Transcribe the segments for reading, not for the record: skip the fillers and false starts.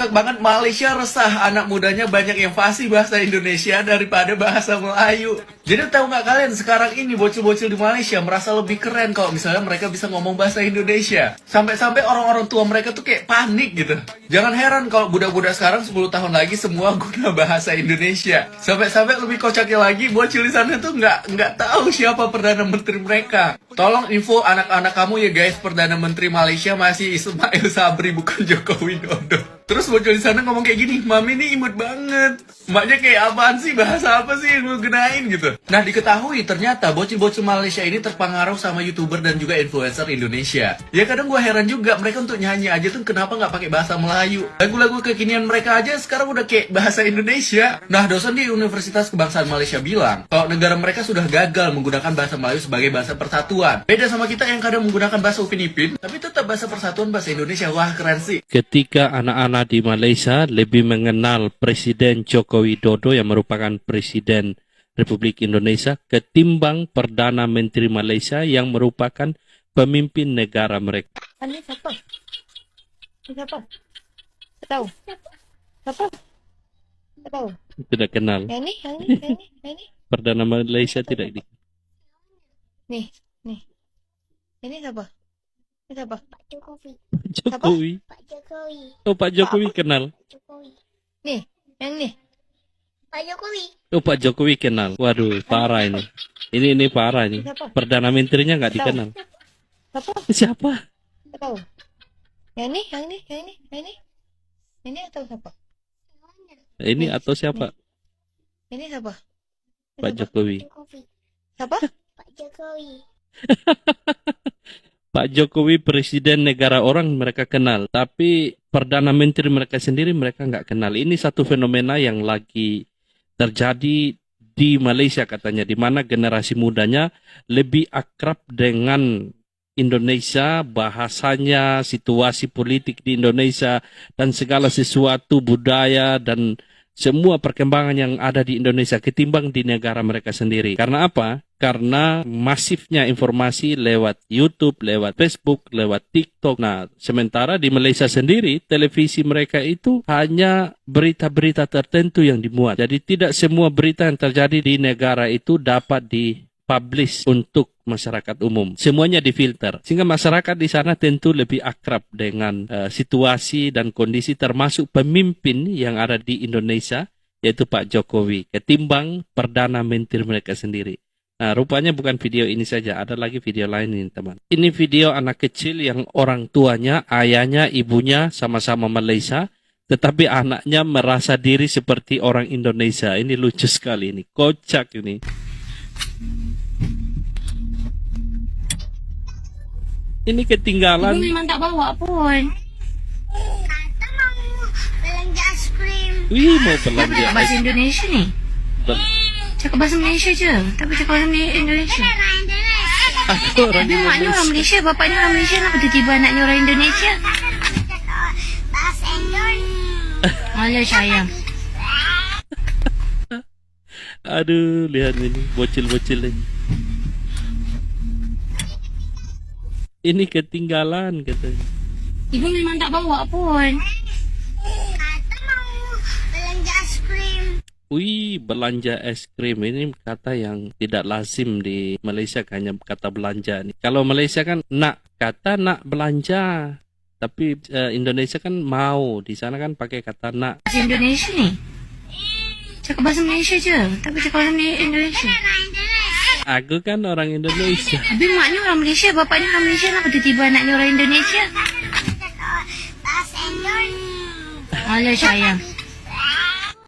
ngakak banget, Malaysia resah anak mudanya banyak yang fasih bahasa Indonesia daripada bahasa Melayu. Jadi tahu nggak kalian, sekarang ini bocil-bocil di Malaysia merasa lebih keren kalau misalnya mereka bisa ngomong bahasa Indonesia. Sampai-sampai orang-orang tua mereka tuh kayak panik gitu. Jangan heran kalau budak-budak sekarang 10 tahun lagi semua guna bahasa Indonesia. Sampai-sampai lebih kocaknya lagi, bocil di sana tuh nggak tahu siapa Perdana Menteri mereka. Tolong info anak-anak kamu ya guys, Perdana Menteri Malaysia masih Ismail Sabri bukan Joko Widodo. Terus bocil di sana ngomong kayak gini, Mami ini imut banget. Emaknya kayak apaan sih, bahasa apa sih yang mau gunain gitu. Nah diketahui ternyata bocil-bocil Malaysia ini terpengaruh sama YouTuber dan juga influencer Indonesia. Ya kadang gue heran juga, mereka untuk nyanyi aja tuh kenapa nggak pakai bahasa Melayu. Lagu-lagu kekinian mereka aja sekarang udah kayak bahasa Indonesia. Nah dosen di Universitas Kebangsaan Malaysia bilang kalau negara mereka sudah gagal menggunakan bahasa Melayu sebagai bahasa persatuan. Beda sama kita yang kadang menggunakan bahasa Upin Ipin, tapi tetap bahasa persatuan bahasa Indonesia. Wah keren sih. Ketika anak-anak di Malaysia lebih mengenal Presiden Joko Widodo yang merupakan Presiden Republik Indonesia ketimbang Perdana Menteri Malaysia yang merupakan pemimpin negara mereka. Ini siapa? Ini siapa? Tak tahu. Siapa? Tak tahu. Tidak kenal. Yang ini. Perdana Malaysia tidak di. Nih. Ini siapa? Ini siapa? Pak Jokowi. Jokowi. Pak Jokowi. Oh, Pak Jokowi kenal. Jokowi. Nih, yang ini. Pak Jokowi. Oh, Pak Jokowi kenal. Waduh, parah ini. Ini parah ini. Siapa? Perdana Menterinya nggak dikenal. Siapa? Siapa? Tak tahu. Yang ini. Ini atau siapa? Ini atau siapa? Ini siapa? Ini Pak siapa? Jokowi. Jokowi. Siapa? Pak Jokowi. Pak Jokowi presiden negara orang mereka kenal, tapi Perdana Menteri mereka sendiri mereka nggak kenal. Ini satu fenomena yang lagi terjadi di Malaysia katanya, di mana generasi mudanya lebih akrab dengan Indonesia, bahasanya, situasi politik di Indonesia, dan segala sesuatu budaya dan semua perkembangan yang ada di Indonesia ketimbang di negara mereka sendiri. Karena apa? Karena masifnya informasi lewat YouTube, lewat Facebook, lewat TikTok. Nah, sementara di Malaysia sendiri, televisi mereka itu hanya berita-berita tertentu yang dimuat. Jadi tidak semua berita yang terjadi di negara itu dapat dipublish untuk masyarakat umum. Semuanya difilter. Sehingga masyarakat di sana tentu lebih akrab dengan situasi dan kondisi termasuk pemimpin yang ada di Indonesia, yaitu Pak Jokowi, ketimbang Perdana Menteri mereka sendiri. Nah, rupanya bukan video ini saja, ada lagi video lain ini teman. Ini video anak kecil yang orang tuanya, ayahnya, ibunya sama-sama Malaysia, tetapi anaknya merasa diri seperti orang Indonesia. Ini lucu sekali ini, kocak ini. Ini ketinggalan. Ibu memang tak bawa pun. Kata mau belanja es krim. Wih, mau belanja. Bahasa Indonesia ni. Cakap bahasa Malaysia je. Tapi cakap bahasa Indonesia. Orang Indonesia. Aku orang Tapi maknya orang Indonesia. Malaysia, bapaknya orang Malaysia. Kenapa tiba-tiba anaknya orang Indonesia? Bahasa Indonesia. Alah sayang. Aduh, lihat ini bocil-bocil ini. Ini ketinggalan katanya. Ibu memang tak bawa pun. Kata mau belanja es krim. Wih, belanja es krim ini kata yang tidak lazim di Malaysia, hanya kata belanja nih. Kalau Malaysia kan kata nak belanja. Tapi Indonesia kan mau, di sana kan pakai kata nak. Bahasa Indonesia ni. Cakap bahasa Malaysia je. Tapi cakap bahasa Indonesia. Orang Indonesia. Aku kan orang Indonesia. Tapi maknya orang Malaysia, bapaknya orang Malaysia. Kenapa tiba-tiba anaknya orang Indonesia? Bahasa Indonesia. Alah sayang.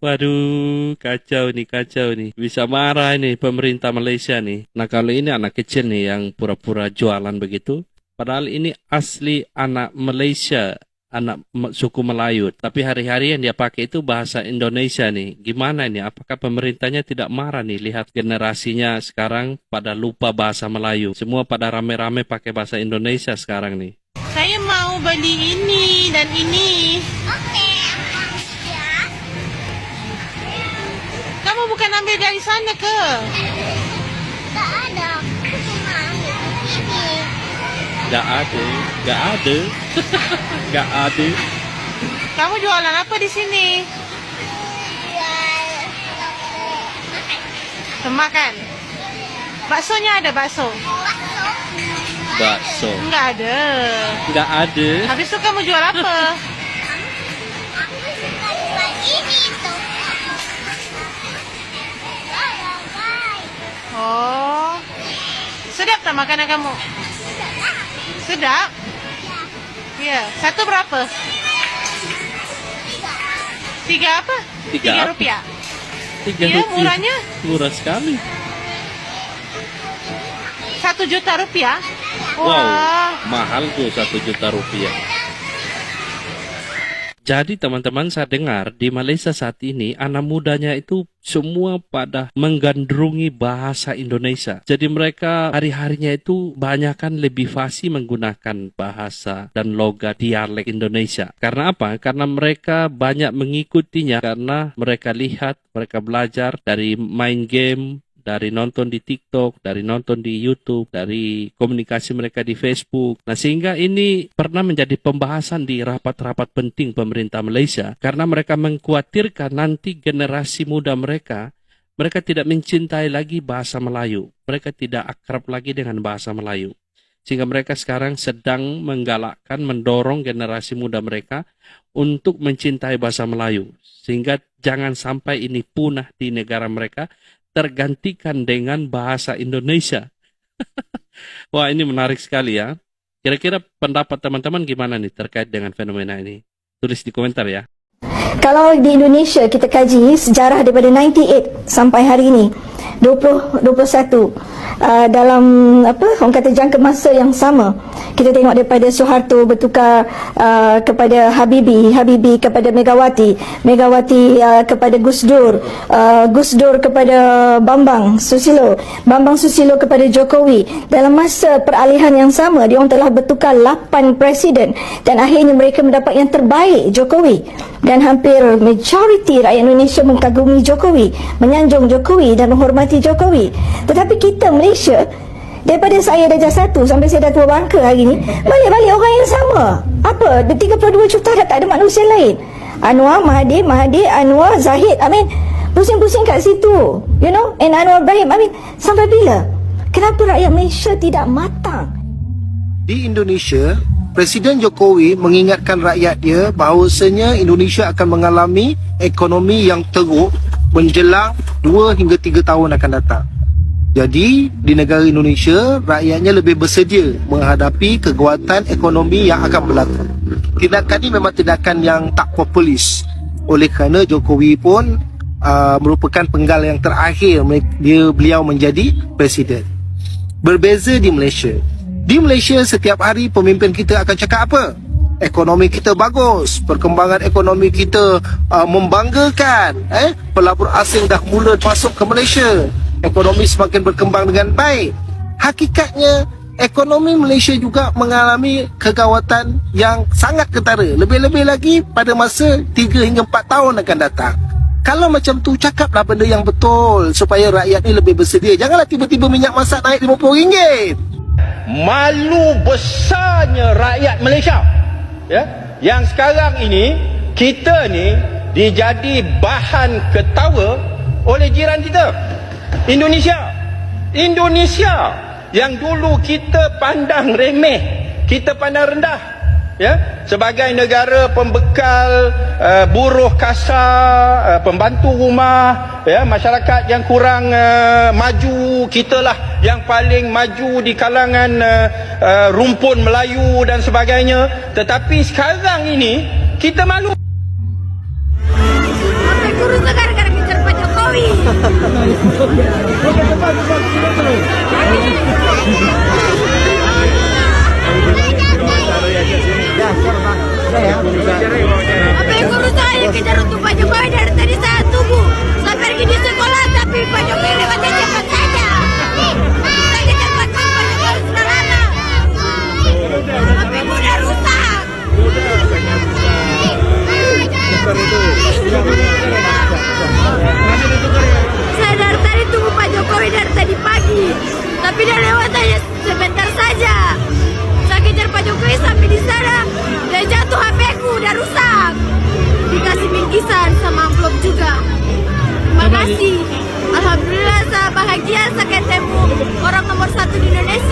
Waduh, kacau nih. Bisa marah ini pemerintah Malaysia nih. Nah, kalau ini anak kecil nih yang pura-pura jualan begitu. Padahal ini asli anak Malaysia, anak suku Melayu. Tapi hari-hari yang dia pakai itu bahasa Indonesia nih. Gimana nih? Apakah pemerintahnya tidak marah nih? Lihat generasinya sekarang pada lupa bahasa Melayu. Semua pada rame-rame pakai bahasa Indonesia sekarang nih. Saya mau beli ini dan ini. Oke, apa ya? Kamu bukan ambil dari sana ke? Tak ada. Aku cuma ambil ini. Gak ada. Gak ada. Kamu jualan apa di sini? Jual Makan. Baksonya ada bakso? Bakso. Enggak ada. Nggak ada. Habis itu kamu jual apa? aku suka jual ini tuh. Oh. Sedap tak makanan kamu? Sedap? Ya. Satu berapa? 3 apa? Tiga 3 apa? rupiah. 3 Iya, rupiah. murahnya. Murah sekali. 1 juta rupiah? Wow, Wah. mahal tuh 1 juta rupiah. Jadi teman-teman, saya dengar di Malaysia saat ini anak mudanya itu semua pada menggandrungi bahasa Indonesia. Jadi mereka hari-harinya itu banyakkan lebih fasih menggunakan bahasa dan logat dialek Indonesia. Karena apa? Karena mereka banyak mengikutinya karena mereka lihat, mereka belajar dari main game, dari nonton di TikTok, dari nonton di YouTube, dari komunikasi mereka di Facebook. Nah, sehingga ini pernah menjadi pembahasan di rapat-rapat penting pemerintah Malaysia karena mereka mengkhawatirkan nanti generasi muda mereka tidak mencintai lagi bahasa Melayu. Mereka tidak akrab lagi dengan bahasa Melayu. Sehingga mereka sekarang sedang menggalakkan, mendorong generasi muda mereka untuk mencintai bahasa Melayu. Sehingga jangan sampai ini punah di negara mereka, tergantikan dengan bahasa Indonesia. Wah, ini menarik sekali ya. Kira-kira pendapat teman-teman gimana nih terkait dengan fenomena ini? Tulis di komentar ya. Kalau di Indonesia kita kaji sejarah daripada 98 sampai hari ini 2021 dalam orang kata jangka masa yang sama, kita tengok daripada Soeharto bertukar kepada Habibie kepada Megawati kepada Gus Dur kepada Bambang Susilo kepada Jokowi. Dalam masa peralihan yang sama, dia orang telah bertukar 8 presiden dan akhirnya mereka mendapat yang terbaik, Jokowi. Dan hampir majoriti rakyat Indonesia mengagumi Jokowi, menyanjung Jokowi dan menghormati Jokowi. Tetapi kita Malaysia, daripada saya darjah 1 sampai saya dah tua bangka hari ni, balik-balik orang yang sama. Apa? 32 juta dah tak ada manusia lain. Anwar, Mahathir, Anwar, Zahid, pusing-pusing kat situ. You know? And Anwar Ibrahim, sampai bila? Kenapa rakyat Malaysia tidak matang? Di Indonesia, Presiden Jokowi mengingatkan rakyat dia bahawasanya Indonesia akan mengalami ekonomi yang teruk menjelang 2 hingga 3 tahun akan datang. Jadi, di negara Indonesia, rakyatnya lebih bersedia menghadapi kekuatan ekonomi yang akan berlaku. Tindakan ini memang tindakan yang tak populis. Oleh kerana Jokowi pun merupakan penggal yang terakhir beliau menjadi presiden. Berbeza di Malaysia. Di Malaysia, setiap hari pemimpin kita akan cakap apa? Ekonomi kita bagus, perkembangan ekonomi kita membanggakan. Pelabur asing dah mula masuk ke Malaysia. Ekonomi semakin berkembang dengan baik. Hakikatnya, ekonomi Malaysia juga mengalami kegawatan yang sangat ketara. Lebih-lebih lagi pada masa 3 hingga 4 tahun akan datang. Kalau macam tu, cakaplah benda yang betul supaya rakyat ni lebih bersedia. Janganlah tiba-tiba minyak masak naik RM50. Malu besarnya rakyat Malaysia, ya, yang sekarang ini kita ni dijadi bahan ketawa oleh jiran kita, Indonesia yang dulu kita pandang remeh, kita pandang rendah, ya, sebagai negara pembekal buruh kasar, pembantu rumah, ya, masyarakat yang kurang maju, kitalah yang paling maju di kalangan rumpun Melayu dan sebagainya. Tetapi sekarang ini kita malu. Sampai kurus gara-gara kejar Pak Jokowi. Apa yang guru saya kejar untuk Pak Jokowi dari tadi saya tunggu sampai pergi di sekolah, tapi Pak Jokowi lewatnya cepat saja. Kita kejar Pak Jokowi sudah lama, tapi mudah rusak. Saya dari tadi tunggu Pak Jokowi dari tadi pagi, tapi dia lewat hanya sebentar saja. Saya kejar Pak Jokowi sampai di sana, dia jatuh HP ku, udah rusak. bingkisan sama amplop juga. Terima kasih. Alhamdulillah saya bahagia saya ketemu orang nomor 1 di Indonesia.